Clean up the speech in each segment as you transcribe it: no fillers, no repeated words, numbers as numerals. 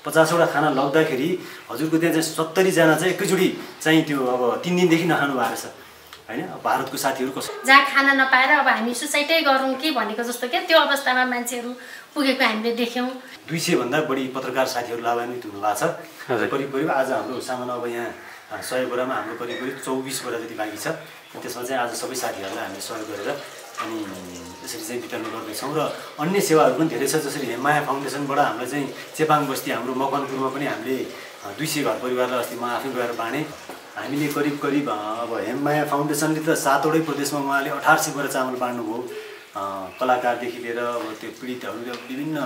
50वटा खाना लग्दाखेरि हजुरको त्यहाँ चाहिँ 70 जना चाहिँ एकैचोटि चाहिँ त्यो अब 3 दिनदेखि नखानु भएको छ हैन। भारतको साथीहरू कसो जहाँ खाना नपाएर अब हामी सुसाइडै गरौँ कि भनेको जस्तो के त्यो अवस्थामा मान्छेहरू पुगेको हामीले देख्यौँ। 200 भन्दा बढी पत्रकार साथीहरू लाभान्वित हुनु भएको छ। करिब आज हाम्रो सामान्य अब यहाँ 100 बोरामा हाम्रो करिब 24 बोरा जति बाँकी छ। त्यसमा चाहिँ आज सबै साथीहरूलाई हामीले सहयोग गरेर अनि यसरी चाहिँ वितरण गर्दैछौँ र अन्य सेवाहरू पनि धेरै छ। जसरी हेममाया फाउन्डेसनबाट हामीलाई चाहिँ चेपाङ बस्ती हाम्रो मकनपुरमा पनि हामीले 200 घर परिवारलाई अस्ति म आफै गएर बाँडेँ। हामीले करिब अब हेममाया फाउन्डेसनले त 7वटै प्रदेशमा उहाँले 1800 बोरा चामल बाँड्नुभयो। कलाकारदेखि लिएर अब त्यो पीडितहरू विभिन्न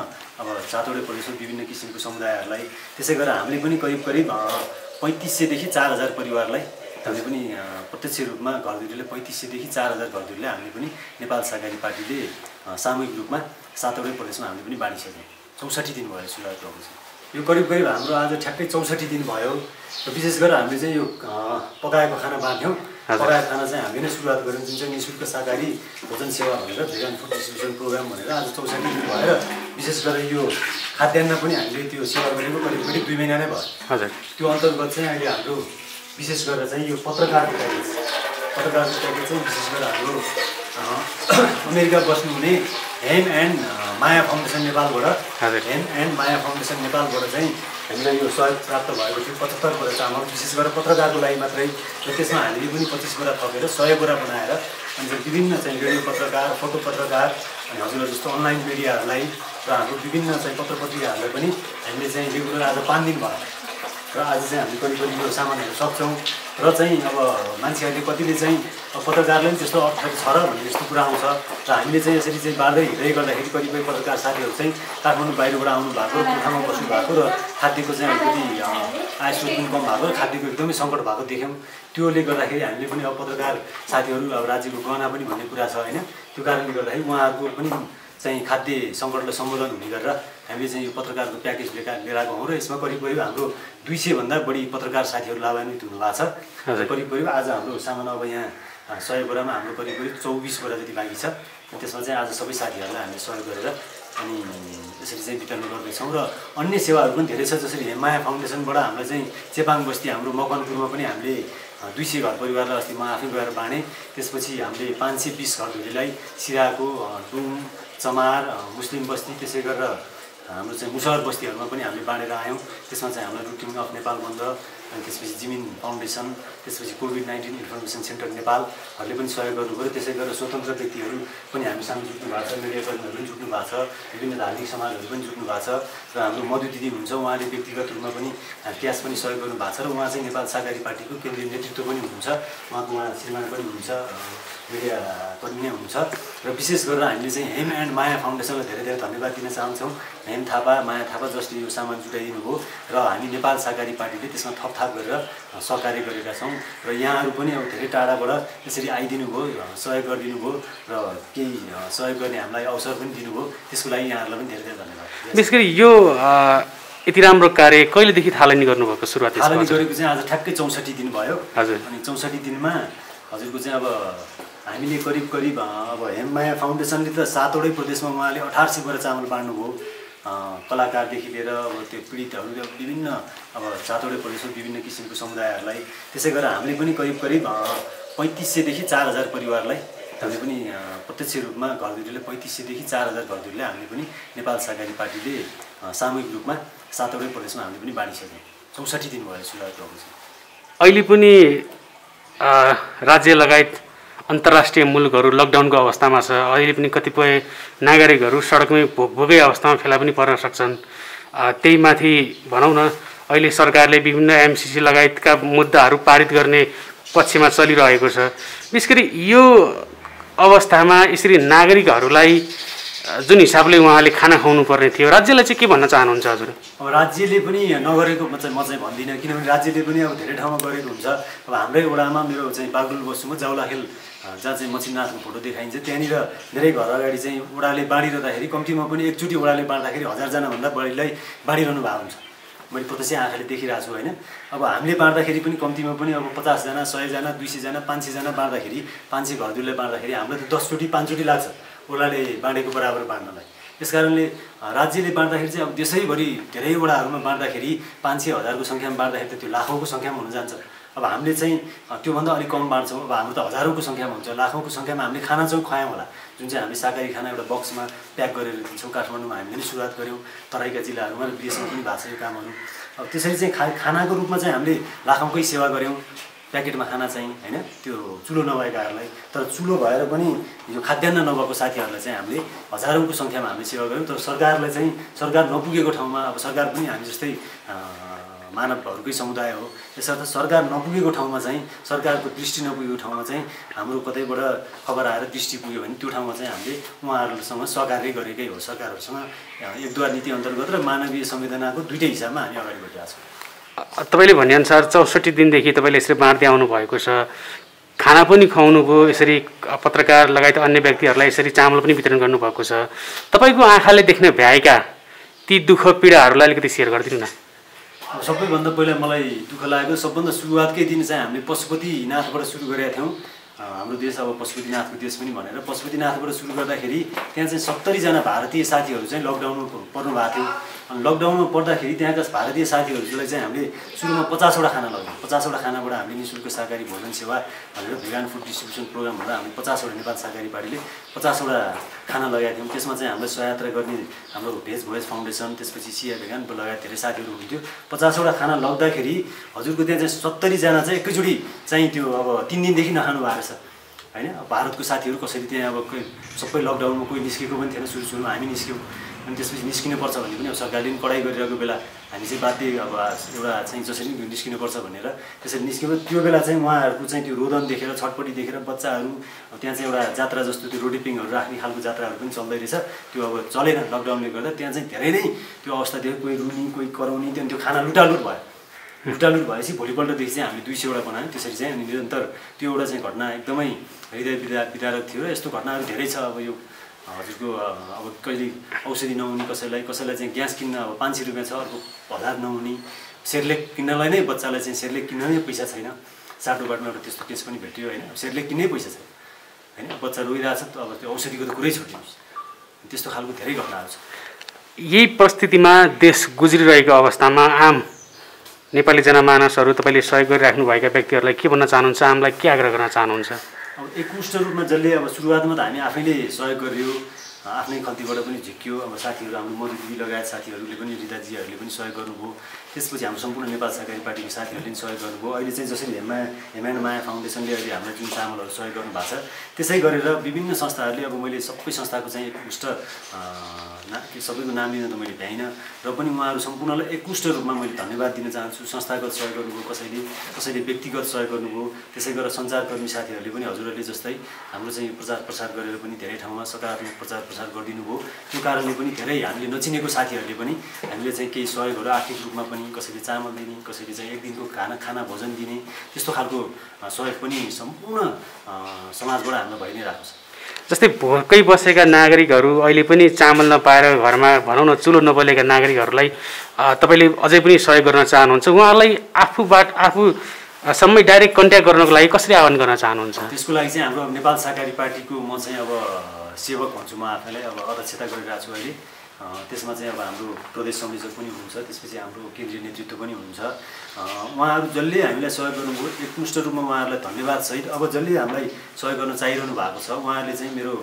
अब 7वटै प्रदेशमा विभिन्न किसिमको समुदायहरूलाई त्यसै गरेर हामीले पनि करिब 3500 देखि 4000 परिवारलाई हामीले पनि प्रत्यक्ष रूपमा घरधुरीले 3500 देखि 4000 घरधुरीले हामीले पनि नेपाल सहकारी पार्टीले सामूहिक रूपमा 7वटै प्रदेशमा हामीले पनि बाँडिसक्यौँ। 64 दिन भयो सुरुवात भएको छ। यो करिब हाम्रो आज ठ्याक्कै 64 दिन भयो र विशेष गरेर हामीले चाहिँ यो पकाएको खाना बाँड्थ्यौँ। पकाएको खाना चाहिँ हामीले नै सुरुवात गऱ्यौँ, जुन चाहिँ निःशुल्क शाकाहारी भोजन सेवा भनेर भेगान फुड डिस्ट्रिब्युसन प्रोग्राम भनेर आज 64 दिन भएर विशेष गरेर यो खाद्यान्न पनि हामीले त्यो सेवा गरेको करिब 2 महिना नै भयो। हजुर त्यो अन्तर्गत चाहिँ अहिले हाम्रो विशेष गरेर चाहिँ यो पत्रकारको प्याकेज चाहिँ विशेष गरेर हाम्रो अमेरिका बस्नुहुने हेम एन्ड माया फाउन्डेसन नेपालबाट चाहिँ हामीलाई यो सहयोग प्राप्त भएको थियो। 75 बोरा चामल विशेष गरेर पत्रकारको लागि मात्रै र त्यसमा हामीले पनि 25 बोरा थपेर 100 बोरा बनाएर अनि विभिन्न चाहिँ रेडियो पत्रकार, फोटो पत्रकार अनि हजुरहरू जस्तो अनलाइन मिडियाहरूलाई र हाम्रो विभिन्न चाहिँ पत्र पत्रिकाहरूलाई पनि हामीले चाहिँ रेगुलर आज 5 दिन भयो र आज चाहिँ हामी करिब यो सामानहरू सक्छौँ र चाहिँ अब मान्छेहरूले कतिले चाहिँ पत्रकारले पनि त्यस्तो अर्थात् छ र भन्ने जस्तो कुरा आउँछ र हामीले चाहिँ यसरी चाहिँ बाँड्दै हिँड्दै गर्दाखेरि कतिपय पत्रकार साथीहरू चाहिँ काठमाडौँ बाहिरबाट आउनु भएको, कोठामा बस्नु भएको र खाद्यको चाहिँ अलिकति आय स्रोत पनि कम भएको र खाद्यको एकदमै सङ्कट भएको देख्यौँ। त्योले गर्दाखेरि हामीले पनि अब पत्रकार साथीहरू अब राज्यको गहना पनि भन्ने कुरा छ होइन। त्यो कारणले गर्दाखेरि उहाँहरूको पनि चाहिँ खाद्य सङ्कटलाई सम्बोधन हुने गरेर हामीले चाहिँ यो पत्रकारको प्याकेज लिएर आएको हौँ र यसमा करिब हाम्रो 200 भन्दा बढी पत्रकार साथीहरू लाभान्वित हुनु भएको छ। करिब आज हाम्रो सामान्य अब यहाँ 100 बोरामा हाम्रो करिब 24 बोरा जति बाँकी छ। त्यसमा चाहिँ आज सबै साथीहरूलाई हामीले सहयोग गरेर अनि यसरी चाहिँ वितरण गर्दैछौँ र अन्य सेवाहरू पनि धेरै छ। जसरी हेममाया फाउन्डेसनबाट हामीलाई चाहिँ चेपाङ बस्ती हाम्रो मकनपुरमा पनि हामीले 200 घर परिवारलाई अस्ति म आफै गएर बाँडेँ। त्यसपछि हामीले 520 घरधुरीलाई सिराको डुम, चमार, मुस्लिम बस्ती त्यसै गरेर हाम्रो चाहिँ मुसहर बस्तीहरूमा पनि हामीले बाँडेर आयौँ। त्यसमा चाहिँ हाम्रो रुटिङ अफ नेपाल बन्द अनि त्यसपछि जिमिन फाउन्डेसन, त्यसपछि कोभिड-19 इन्फर्मेसन सेन्टर नेपालहरूले पनि सहयोग गर्नुभयो। त्यसै गरेर स्वतन्त्र व्यक्तिहरू पनि हामीसँग जुट्नु भएको छ, मिडियाकर्मीहरू पनि जुट्नु भएको छ, विभिन्न धार्मिक समाजहरू पनि जुट्नु भएको छ र हाम्रो मधु दिदी हुनुहुन्छ, उहाँले व्यक्तिगत रूपमा पनि क्यास पनि सहयोग गर्नुभएको छ र उहाँ चाहिँ नेपाल सहकारी पार्टीको केन्द्रीय नेतृत्व पनि हुनुहुन्छ। उहाँ श्रीमान पनि हुनुहुन्छ, मिडिया कर्मी नै हुनुहुन्छ र विशेष गरेर हामीले चाहिँ हेम एन्ड माया फाउन्डेसनलाई धेरै धेरै धन्यवाद दिन चाहन्छौँ। हेम थापा, माया थापा जसले यो सामान जुटाइदिनु भयो र हामी नेपाल सहकारी पार्टीले त्यसमा थपथाप गरेर सहकार्य गरेका छौँ र यहाँहरू पनि अब धेरै टाढाबाट यसरी आइदिनु भयो, सहयोग गरिदिनु भयो र केही सहयोग गर्ने हामीलाई अवसर पनि दिनुभयो। त्यसको लागि यहाँहरूलाई पनि धेरै धेरै धन्यवाद। विशेष गरी यो यति राम्रो कार्य कहिलेदेखि थालनी गर्नुभएको? सुरुवात थालनी गरेको चाहिँ आज ठ्याक्कै 64 दिन भयो। हजुर अनि 64 दिनमा हजुरको चाहिँ अब हामीले करिब अब हेममाया फाउन्डेसनले त 7वटै प्रदेशमा उहाँले 1800 बोरा चामल बाँड्नुभयो। कलाकारदेखि लिएर अब त्यो पीडितहरू विभिन्न अब 7वटै प्रदेशमा विभिन्न किसिमको समुदायहरूलाई त्यसै गरेर हामीले पनि करिब 3500 देखि 4000 परिवारलाई हामीले पनि प्रत्यक्ष रूपमा घरधुरीले 3500 देखि 4000 घरधुरीले हामीले पनि नेपाल सहकारी पार्टीले सामूहिक रूपमा 7वटै प्रदेशमा हामीले पनि बाँडिसक्यौँ। 64 दिन भयो सुरुवात भएको छ। अहिले पनि राज्य लगायत अन्तर्राष्ट्रिय मुलुकहरू लकडाउनको अवस्थामा छ। अहिले पनि कतिपय नागरिकहरू सडकमै भोकै अवस्थामा फेला पनि पर्न सक्छन्। त्यही माथि भनौँ न अहिले सरकारले विभिन्न एमसिसी लगायतका मुद्दाहरू पारित गर्ने पक्षमा चलिरहेको छ। विशेष गरी यो अवस्थामा यसरी नागरिकहरूलाई जुन हिसाबले उहाँले खाना खुवाउनु पर्ने थियो, राज्यलाई चाहिँ के भन्न चाहनुहुन्छ हजुर? अब राज्यले पनि नगरेको म चाहिँ भन्दिनँ, किनभने राज्यले पनि अब धेरै ठाउँमा गरेको हुन्छ। अब हाम्रै वडामा मेरो चाहिँ बागडुल बस्तीमा जाउलाखेल जहाँ चाहिँ मचिनाथको फोटो देखाइन्छ, त्यहाँनिर धेरै घर अगाडि चाहिँ वडाले बाँडिरहँदाखेरि कम्तीमा पनि एकचोटि वडाले बाँड्दाखेरि 1000 जनाभन्दा बढीलाई बाँडिरहनु भएको हुन्छ। मैले प्रत्यक्ष आँखाले देखिरहेको छु होइन। अब हामीले बाँड्दाखेरि पनि कम्तीमा पनि अब 50 जना, 100 जना, 200 जना, 500 जना बाँड्दाखेरि 500 घरधुरीलाई बाँड्दाखेरि हामीलाई त 10 चोटि 5 चोटि लाग्छ ओलाले बाँडेको बराबर बाँड्नलाई। त्यस कारणले राज्यले बाँड्दाखेरि चाहिँ अब देशैभरि धेरैवटाहरूमा बाँड्दाखेरि 500,000को सङ्ख्यामा बाँड्दाखेरि त त्यो लाखौँको सङ्ख्यामा हुन जान्छ। अब हामीले चाहिँ त्योभन्दा अलिक कम बाँड्छौँ। अब हाम्रो त हजारौँको सङ्ख्यामा हुन्छ, लाखौँको सङ्ख्यामा हामीले खाना चाहिँ खुवायौँ होला, जुन चाहिँ हामीले शाकाहारी खाना एउटा बक्समा प्याक गरेर दिन्छौँ। काठमाडौँमा हामीले पनि सुरुवात गऱ्यौँ, तराईका जिल्लाहरूमा र विदेशमा पनि भएको छ यो कामहरू। अब त्यसरी चाहिँ खानाको रूपमा चाहिँ हामीले लाखौँकै सेवा गऱ्यौँ, प्याकेटमा खाना चाहिँ होइन, त्यो चुलो नभएकाहरूलाई। तर चुलो भएर पनि यो खाद्यान्न नभएको साथीहरूलाई चाहिँ हामीले हजारौँको सङ्ख्यामा हामीले सेवा गऱ्यौँ। तर सरकारलाई चाहिँ सरकार नपुगेको ठाउँमा, अब सरकार पनि हामी जस्तै मानवहरूकै समुदाय हो, त्यसर्थ सरकार नपुगेको ठाउँमा चाहिँ, सरकारको दृष्टि नपुगेको ठाउँमा चाहिँ हाम्रो कतैबाट खबर आएर दृष्टि पुग्यो भने त्यो ठाउँमा चाहिँ हामीले उहाँहरूसँग सहकार्य गरेकै हो। सरकारहरूसँग एकदुवार नीति अन्तर्गत र मानवीय संवेदनाको दुईटै हिसाबमा हामी अगाडि बढिरहेको छौँ। तपाईँले भनेअनुसार 64 दिनदेखि तपाईँले यसरी बाँड्दै आउनुभएको छ, खाना पनि खुवाउनु भयो, यसरी पत्रकार लगायत अन्य व्यक्तिहरूलाई यसरी चामल पनि वितरण गर्नुभएको छ। तपाईँको आँखाले देख्न भ्याएका ती दुःख पीडाहरूलाई अलिकति सेयर गरिदिनु न। अब सबैभन्दा पहिला मलाई दुःख लागेको, सबभन्दा सुरुवातकै दिन चाहिँ हामीले पशुपतिनाथबाट सुरु गरेका थियौँ। हाम्रो देश अब पशुपतिनाथको देश पनि भनेर पशुपतिनाथबाट सुरु गर्दाखेरि त्यहाँ चाहिँ 70 जना भारतीय साथीहरू चाहिँ लकडाउनमा पर्नु भएको थियो। अनि लकडाउनमा पर्दाखेरि त्यहाँका भारतीय साथीहरूलाई चाहिँ हामीले सुरुमा 50वटा खाना लग्यौँ। 50वटा खानाबाट हामीले निःशुल्क शाकाहारी भोजन सेवा भनेर भेगान फुड डिस्ट्रिब्युसन प्रोग्राम भनेर हामीले 50वटा नेपाल शाकाहारी पार्टीले 50वटा खाना लगाएका थियौँ। त्यसमा चाहिँ हामीलाई सहायता गर्ने हाम्रो भेज भोइस फाउन्डेसन, त्यसपछि सिया भेगान लगायत धेरै साथीहरू हुनुहुन्थ्यो। 50वटा खाना लग्दाखेरि हजुरको त्यहाँ चाहिँ 70 जना चाहिँ एकैचोटि चाहिँ त्यो अब 3 दिनदेखि नखानु भएको रहेछ होइन। भारतको साथीहरू कसरी त्यहाँ अब कोही सबै लकडाउनमा कोही निस्केको पनि थिएन, सुरुमा हामी निस्क्यौँ। अनि त्यसपछि निस्किनुपर्छ भने पनि अब सरकारले पनि कडाइ गरिरहेको बेला हामी चाहिँ बाध्य अब एउटा चाहिँ जसरी निस्किनुपर्छ भनेर त्यसरी निस्क्यौँ। त्यो बेला चाहिँ उहाँहरूको चाहिँ त्यो रोदन देखेर, छटपट्टि देखेर बच्चाहरू त्यहाँ चाहिँ एउटा जात्रा जस्तो त्यो रोडिपिङहरू राख्ने खालको जात्राहरू पनि चल्दै रहेछ। त्यो अब चलेन लकडाउनले गर्दा, त्यहाँ चाहिँ धेरै नै त्यो अवस्था देख्यो, कोही रुनी कोही कराउने, त्यहाँदेखि त्यो खाना लुटालुट भयो। लुटालुट भएपछि भोलिपल्टदेखि चाहिँ हामीले 200वटा बनायौँ त्यसरी चाहिँ। अनि निरन्तर त्यो एउटा चाहिँ घटना एकदमै हृदय विदारक थियो र यस्तो घटनाहरू धेरै छ। अब यो हजुरको अब कहिले औषधि नहुने, कसैलाई चाहिँ ग्यास किन्न अब 500 रुपियाँ छ, अर्को 1000 नहुने, सेरलेक किन्नलाई नै बच्चालाई चाहिँ सेरलेक किन्न नै पैसा छैन। साटोघाटमा एउटा त्यस्तो केस पनि भेट्यो होइन, सेरलेक किन्नै पैसा छैन होइन, बच्चा रोइरहेछ, अब त्यो औषधिको त कुरै छोडिदिनुहोस्। त्यस्तो खालको धेरै घटनाहरू छ। यही परिस्थितिमा देश गुज्रिरहेको अवस्थामा आम नेपाली जनमानसहरू तपाईँले सहयोग गरिराख्नुभएका व्यक्तिहरूलाई के भन्न चाहनुहुन्छ, आमलाई के आग्रह गर्न चाहनुहुन्छ? अब एकमुष्ट रूपमा जसले अब सुरुवातमा त हामी आफैले सहयोग गरियो, आफ्नै खल्तीबाट पनि झिक्यो। अब साथीहरू हाम्रो मधु दिदी लगायत साथीहरूले पनि, रिताजीहरूले पनि सहयोग गर्नुभयो। त्यसपछि हाम्रो सम्पूर्ण नेपाल सहकारी पार्टीको साथीहरूले पनि सहयोग गर्नुभयो। अहिले चाहिँ जसरी हेमायन माया फाउन्डेसनले अहिले हामीलाई जुन चामलहरू सहयोग गर्नु भएको छ, त्यसै गरेर विभिन्न संस्थाहरूले, अब मैले सबै संस्थाको चाहिँ एकमुष्ट सबैको नाम लिन त मैले भ्याइनँ र पनि उहाँहरू सम्पूर्णलाई एकमुष्ट रूपमा मैले धन्यवाद दिन चाहन्छु। संस्थागत सहयोग गर्नुभयो, कसैले व्यक्तिगत सहयोग गर्नुभयो, त्यसै गरेर सञ्चारकर्मी साथीहरूले पनि हजुरहरूले जस्तै हाम्रो चाहिँ प्रचार प्रसार गरेर पनि धेरै ठाउँमा सकारात्मक प्रचार प्रसार गरिदिनु भयो। त्यो कारणले पनि धेरै हामीले नचिनेको साथीहरूले पनि हामीले चाहिँ केही सहयोगहरू आर्थिक रूपमा पनि, कसैले चामल दिने, कसैले चाहिँ एक दिनको खाना भोजन दिने, त्यस्तो खालको सहयोग पनि सम्पूर्ण समाजबाट हामीलाई भइ नै रहेको छ। जस्तै भोकै बसेका नागरिकहरू अहिले पनि चामल नपाएर घरमा भनौँ न चुलो नबलेका नागरिकहरूलाई तपाईँले अझै पनि सहयोग गर्न चाहनुहुन्छ, उहाँहरूलाई आफूसम्मै डाइरेक्ट कन्ट्याक्ट गर्नको लागि कसरी आह्वान गर्न चाहनुहुन्छ? त्यसको लागि चाहिँ हाम्रो नेपाल सहकारी पार्टीको म चाहिँ अब सेवक भन्छु, म आफैलाई अब अध्यक्षता गरिरहेको छु अहिले। त्यसमा चाहिँ अब हाम्रो प्रदेश संयोजक पनि हुनुहुन्छ, त्यसपछि हाम्रो केन्द्रीय नेतृत्व पनि हुनुहुन्छ। उहाँहरू जसले हामीलाई सहयोग गर्नुभयो एकमुष्ट रूपमा उहाँहरूलाई धन्यवाद सहित। अब जसले हामीलाई सहयोग गर्न चाहिरहनु भएको छ उहाँहरूले चाहिँ मेरो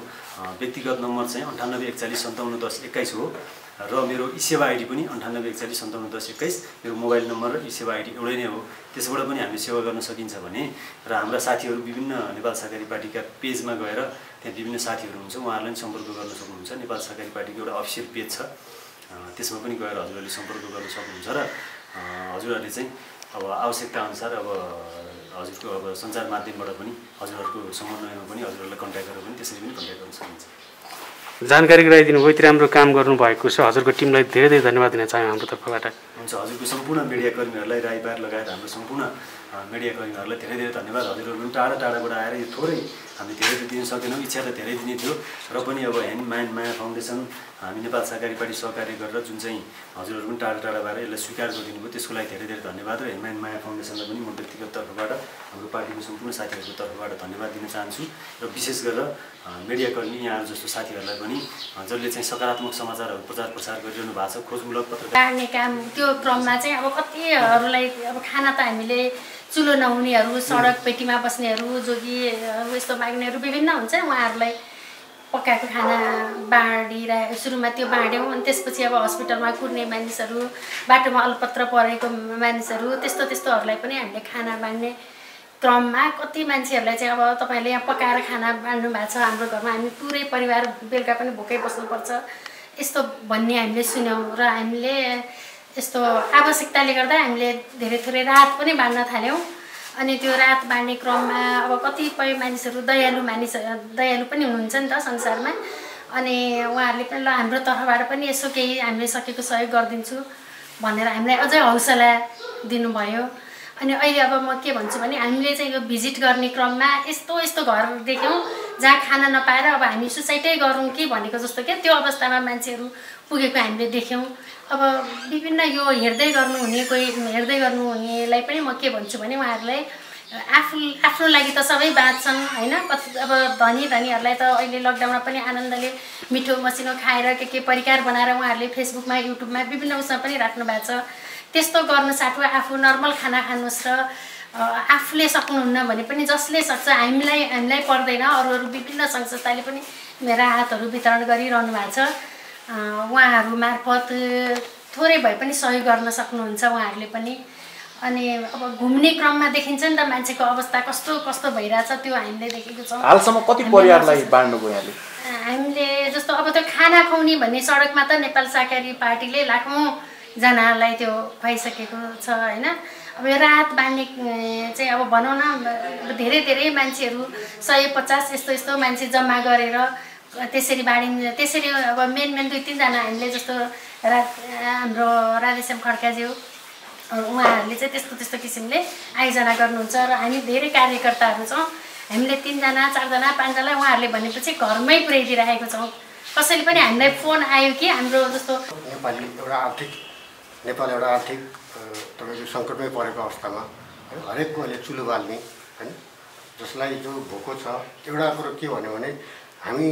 व्यक्तिगत नम्बर चाहिँ 9841571021 हो र मेरो ई-सेवा आइडी पनि 9841571021, मेरो मोबाइल नम्बर र ई-सेवा आइडी एउटै नै हो। त्यसबाट पनि हामीले सेवा गर्न सकिन्छ भने र हाम्रा साथीहरू विभिन्न नेपाल सहकारी पार्टीका पेजमा गएर त्यहाँ विभिन्न साथीहरू हुन्छ, उहाँहरूलाई पनि सम्पर्क गर्न सक्नुहुन्छ। नेपाल सहकारी पार्टीको एउटा अफिसियल पेज छ, त्यसमा पनि गएर हजुरहरूले सम्पर्क गर्न सक्नुहुन्छ र हजुरहरूले चाहिँ अब आवश्यकता अनुसार अब हजुरको अब सञ्चार माध्यमबाट पनि हजुरहरूको समन्वयमा पनि हजुरहरूलाई कन्ट्याक्ट गरेर पनि त्यसरी पनि कन्ट्याक्ट गर्न सकिन्छ। जानकारी गराइदिनु भयो, यति राम्रो काम गर्नुभएको छ, हजुरको टिमलाई धेरै धेरै धन्यवाद दिन चाहन्छु हाम्रो तर्फबाट। हुन्छ, हजुरको सम्पूर्ण मिडियाकर्मीहरूलाई, राईबार लगायत हाम्रो सम्पूर्ण मिडियाकर्मीहरूलाई धेरै धेरै धन्यवाद। हजुरहरू पनि टाढा टाढाबाट आएर यो थोरै हामी धेरै त दिन सकेनौँ, इच्छा त धेरै दिने थियो र पनि अब ह्यान्डम्यान माया फाउन्डेसन हामी नेपाल सहकारी पार्टी सहकार्य गरेर जुन चाहिँ हजुरहरू पनि टाढा टाढाबाट यसलाई स्वीकार गरिदिनु भयो त्यसको लागि धेरै धेरै धन्यवाद र ह्यान्डम्यान माया फाउन्डेसनलाई पनि म व्यक्तिगत तर्फबाट हाम्रो पार्टीको सम्पूर्ण साथीहरूको तर्फबाट धन्यवाद दिन चाहन्छु र विशेष गरेर मिडियाकर्मी यहाँहरू जस्तो साथीहरूलाई पनि जसले चाहिँ सकारात्मक समाचारहरू प्रचार प्रसार गरिरहनु भएको छ, खोजमूलक पत्रकार बाँड्ने काम त्यो क्रममा चाहिँ अब कतिहरूलाई अब खाना त हामीले चुलो नहुनेहरू, सडक पेटीमा बस्नेहरू, जोगी यस्तो माग्नेहरू विभिन्न हुन्छ, उहाँहरूलाई पकाएको खाना सुरुमा त्यो बाँड्यौँ अनि त्यसपछि अब हस्पिटलमा कुर्ने मानिसहरू, बाटोमा अलपत्र परेको मानिसहरू त्यस्तोहरूलाई पनि हामीले खाना बाँड्ने क्रममा कति मान्छेहरूलाई चाहिँ अब तपाईँले यहाँ पकाएर खाना बाँड्नु भएको छ, हाम्रो घरमा हामी पुरै परिवार बेलुका पनि भोकै बस्नुपर्छ यस्तो भन्ने हामीले सुन्यौँ र हामीले यस्तो आवश्यकताले गर्दा हामीले धेरै थोरै राहत पनि बाँड्न थाल्यौँ। अनि त्यो राहत बाँड्ने क्रममा अब कतिपय मानिसहरू दयालु पनि हुनुहुन्छ नि त संसारमा, अनि उहाँहरूले पनि ल हाम्रो तर्फबाट पनि यसो केही हामीले सकेको सहयोग गरिदिन्छु भनेर हामीलाई अझै हौसला दिनुभयो। अनि अहिले अब म के भन्छु भने हामीले चाहिँ यो भिजिट गर्ने क्रममा यस्तो घर देख्यौँ जहाँ खाना नपाएर अब हामी सुसाइडै गरौँ कि भनेको जस्तो क्या त्यो अवस्थामा मान्छेहरू पुगेको हामीले देख्यौँ। अब विभिन्न यो हेर्दै गर्नुहुनेलाई पनि म के भन्छु भने उहाँहरूलाई आफ्नो लागि त सबै बाँच्छन् होइन, कति अब धनीहरूलाई त अहिले लकडाउनमा पनि आनन्दले मिठो मसिनो खाएर के परिकार बनाएर उहाँहरूले फेसबुकमा युट्युबमा विभिन्न उसमा पनि राख्नु भएको छ। त्यस्तो गर्नु साथु आफू नर्मल खाना खानुहोस् र आफूले सक्नुहुन्न भने पनि जसले सक्छ हामीलाई पर्दैन, अरू विभिन्न सङ्घ संस्थाले पनि राहतहरू वितरण गरिरहनु भएको छ। उहाँहरू मार्फत थोरै भए पनि सहयोग गर्न सक्नुहुन्छ उहाँहरूले पनि। अनि अब घुम्ने क्रममा देखिन्छ नि त मान्छेको अवस्था कस्तो भइरहेछ त्यो हामीले देखेको छौँ। हालसम्म कति परिवारलाई बाँड्नुभयो यहाँले? हामीले जस्तो अब त्यो खाना खुवाउने भन्ने सडकमा त नेपाल सहकारी पार्टीले लाखौँ जनालाई त्यो खुवाइसकेको छ होइन। अब यो राहत बाँड्ने चाहिँ अब भनौँ न धेरै मान्छेहरू 150 यस्तो मान्छे जम्मा गरेर त्यसरी बाँडिन्छ। त्यसरी अब मेन 2-3 जना हामीले जस्तो हाम्रो राधेश्याम खड्काज्यू उहाँहरूले चाहिँ त्यस्तो किसिमले आयोजना गर्नुहुन्छ र हामी धेरै कार्यकर्ताहरू छौँ, हामीले 3 जना 4 जना 5 जना उहाँहरूले भनेपछि घरमै पुर्याइदिइराखेको छौँ। कसैले पनि हामीलाई फोन आयो कि हाम्रो जस्तो नेपाल एउटा आर्थिक तपाईँको सङ्कटमै परेको अवस्थामा हरेकको अहिले चुलो बाल्ने होइन, जसलाई जो भोको छ। एउटा कुरो के भन्यो भने हामी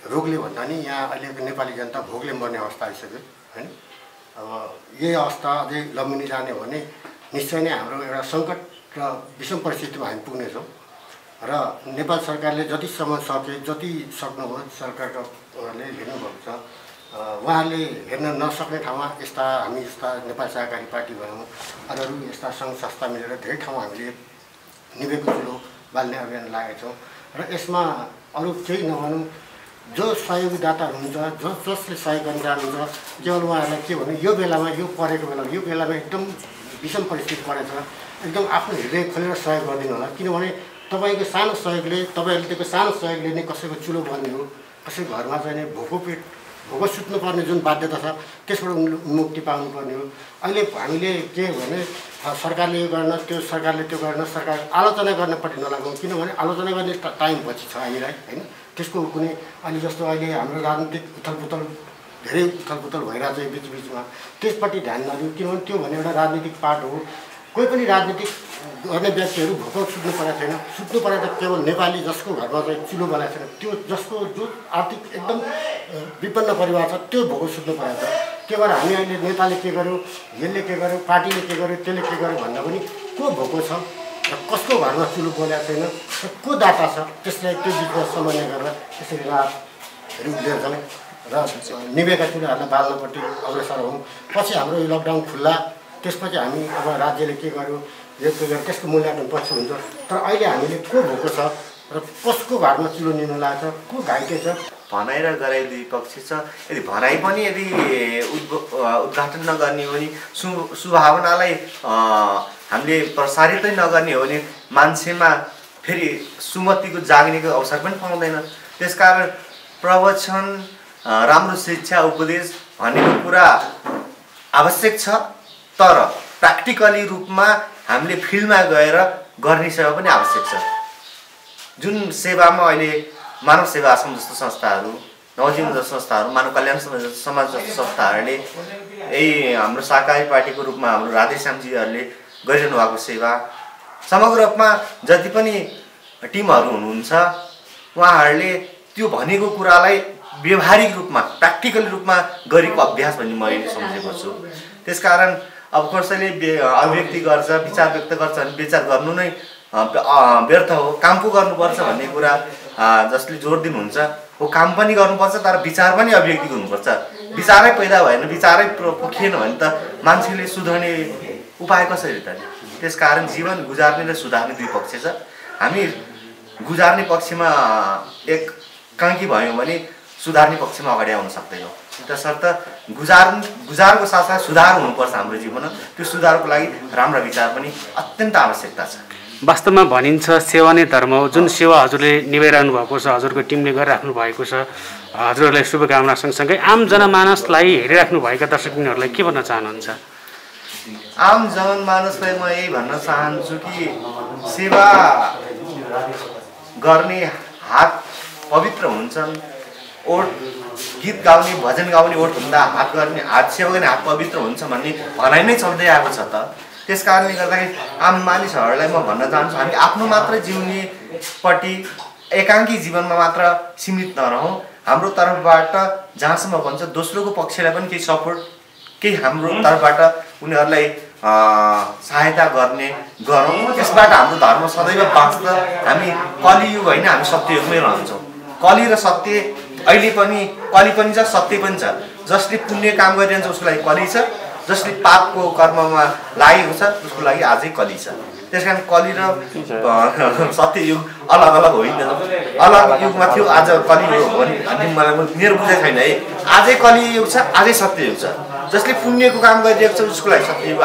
रोगले भन्दा नि यहाँ अहिलेको नेपाली जनता भोकले मर्ने अवस्था आइसक्यो होइन। अब यही अवस्था अझै लम्बिने जाने हो भने निश्चय नै हाम्रो एउटा सङ्कट र विषम परिस्थितिमा हामी पुग्नेछौँ। र नेपाल सरकारले जतिसम्म सके जति सक्नुभयो सरकारका उहाँले हेर्नुभएको छ। उहाँहरूले हेर्न नसक्ने ठाउँमा हामी यस्ता नेपाल सहकारी पार्टी भयौँ, अरू यस्ता सङ्घ संस्था मिलेर धेरै ठाउँमा हामीले निभेको चुलो बाल्ने अभियान लागेका छौँ। र यसमा अरू केही नभनौँ, जो सहयोगदाताहरू हुन्छ जसले सहयोग गर्न चाहनुहुन्छ केवल उहाँहरूलाई के भन्नु यो बेलामा यो बेलामा एकदम विषम परिस्थिति परेछ, एकदम आफ्नो हृदय खोलेर सहयोग गरिदिनु होला। किनभने तपाईँको सानो सहयोगले नै कसैको चुलो बन्ने हो, कसैको घरमा चाहिँ भोको सुत्नुपर्ने जुन बाध्यता छ त्यसबाट मुक्ति पाउनुपर्ने हो। अहिले हामीले के भने सरकारले यो गर्न सरकार आलोचना गर्नपट्टि नलागौँ, किनभने आलोचना गर्ने टाइम पछि छ हामीलाई होइन। त्यसको कुनै अहिले जस्तो अहिले हाम्रो राजनीतिक धेरै उथलपुथल भइरहेको छ बिचमा, त्यसपट्टि ध्यान नदिउँ। किनभने त्यो भने एउटा राजनीतिक पार्ट हो। कोही पनि राजनीतिक गर्ने व्यक्तिहरू भोको सुत्नु परेको छैन। सुत्नु परे त केवल नेपाली जसको घरमा चाहिँ चुलो बनाएको छैन, त्यो जसको जो आर्थिक एकदम विपन्न परिवार छ त्यो भोको सुत्नु परेको छ। त्यही भएर हामी अहिले नेताले के गर्यो, यसले के गर्यो, पार्टीले के गर्यो, त्यसले के गर्यो भन्दा पनि को भोको छ र कसको घरमा चुलो बनाएको छैन र को दाता छ त्यसलाई त्यो बिचमा समन्वय गरेर त्यसरी राहतहरू लिएर जाउँ र निभेका चुलोहरूलाई बाल्नपट्टि अग्रसर हौँ। पछि हाम्रो यो लकडाउन खुल्ला, त्यसपछि हामी अब राज्यले के गर्यो यो के गर्यो त्यसको मूल्याङ्कन पछि हुन्छ। तर अहिले हामीले को भोको छ र कसको घरमा चुलो निल्नु लागेको छ, को घाइते छ। भनाइ र गराइ दुई पक्ष छ। यदि भनाइ पनि यदि उद्घाटन नगर्ने हो भने सुभावनालाई हामीले प्रसारितै नगर्ने हो भने मान्छेमा फेरि सुमतिको जाग्नेको अवसर पनि पाउँदैन। त्यसकारण प्रवचन, राम्रो शिक्षा, उपदेश भनेको कुरा आवश्यक छ, तर प्र्याक्टिकली रूपमा हामीले फिल्डमा गएर गर्ने सेवा पनि आवश्यक छ। जुन सेवामा अहिले मानव सेवा आश्रम जस्तो संस्थाहरू, नवजीवन जस्तो संस्थाहरू, मानव कल्याण समाज जस्तो संस्थाहरूले यही हाम्रो सहकारी पार्टीको रूपमा हाम्रो राधेश्यामजीहरूले गरिरहनु भएको सेवा, समग्र रूपमा जति पनि टिमहरू हुनुहुन्छ उहाँहरूले त्यो भनेको कुरालाई व्यवहारिक रूपमा प्र्याक्टिकल रूपमा गरेको अभ्यास भन्ने मैले सम्झेको छु। त्यसकारण अब कसैले अभिव्यक्ति गर्छ, विचार व्यक्त गर्छ भने विचार गर्नु नै व्यर्थ हो, काम पो गर्नुपर्छ भन्ने कुरा जसले जोड दिनुहुन्छ हो। काम पनि गर्नुपर्छ तर विचार पनि अभिव्यक्ति गर्नुपर्छ। विचारै पैदा भएन, विचारै पोखिएन भने त मान्छेले सुधार्ने उपाय कसरी त? त्यसकारण जीवन गुजार्ने र सुधार्ने दुई पक्ष छ। हामी गुजार्ने पक्षमा एकाङ्की भयौँ भने सुधार्ने पक्षमा अगाडि आउन सक्दैनौँ। त्यसर्थ गुजारको साथसाथ सुधार हुनुपर्छ हाम्रो जीवनमा। त्यो सुधारको लागि राम्रा विचार पनि अत्यन्त आवश्यकता छ। वास्तवमा भनिन्छ सेवा नै धर्म हो। जुन सेवा हजुरले निभाइरहनु भएको छ, हजुरको टिमले गरिराख्नु भएको छ, हजुरहरूलाई शुभकामना सँगसँगै आम जनमानसलाई हेरिराख्नु भएका दर्शकबिनहरूलाई के भन्न चाहनुहुन्छ? आम जनमानसलाई म यही भन्न चाहन्छु कि सेवा गर्ने हात पवित्र हुन्छन्। ओठ गीत गाउने, भजन गाउने ओठभन्दा हात सेवा गर्ने हात पवित्र हुन्छ भन्ने भनाइ नै चल्दै आएको छ त। त्यस कारणले गर्दाखेरि आम मानिसहरूलाई म भन्न चाहन्छु हामी आफ्नो मात्र जिउनेपट्टि एकाङ्की जीवनमा मात्र सीमित नरहौँ। हाम्रो तर्फबाट जहाँसम्म भन्छ दोस्रोको पक्षलाई पनि केही सपोर्ट, केही हाम्रो तर्फबाट उनीहरूलाई सहायता गरौँ। त्यसबाट हाम्रो धर्म सदैव बाँच्छ। हामी कलियुग होइन, हामी सत्ययुगमै रहन्छौँ। कली र सत्य अहिले पनि, कली पनि छ, सत्य पनि छ। जसले पुण्य काम गरिरहन्छ उसको लागि कली छ, जसले पापको कर्ममा लागेको छ उसको लागि आजै कली छ। त्यस कारण कली र सत्य युग अलग अलग होइन, अलग युगमा थियो आज कलियुग हो भन्ने मलाई मेरो बुझाइ छैन है। आजै कलियुग छ, आजै सत्य युग छ। जसले पुण्यको काम गरिरहेको छ उसको लागि सत्य युग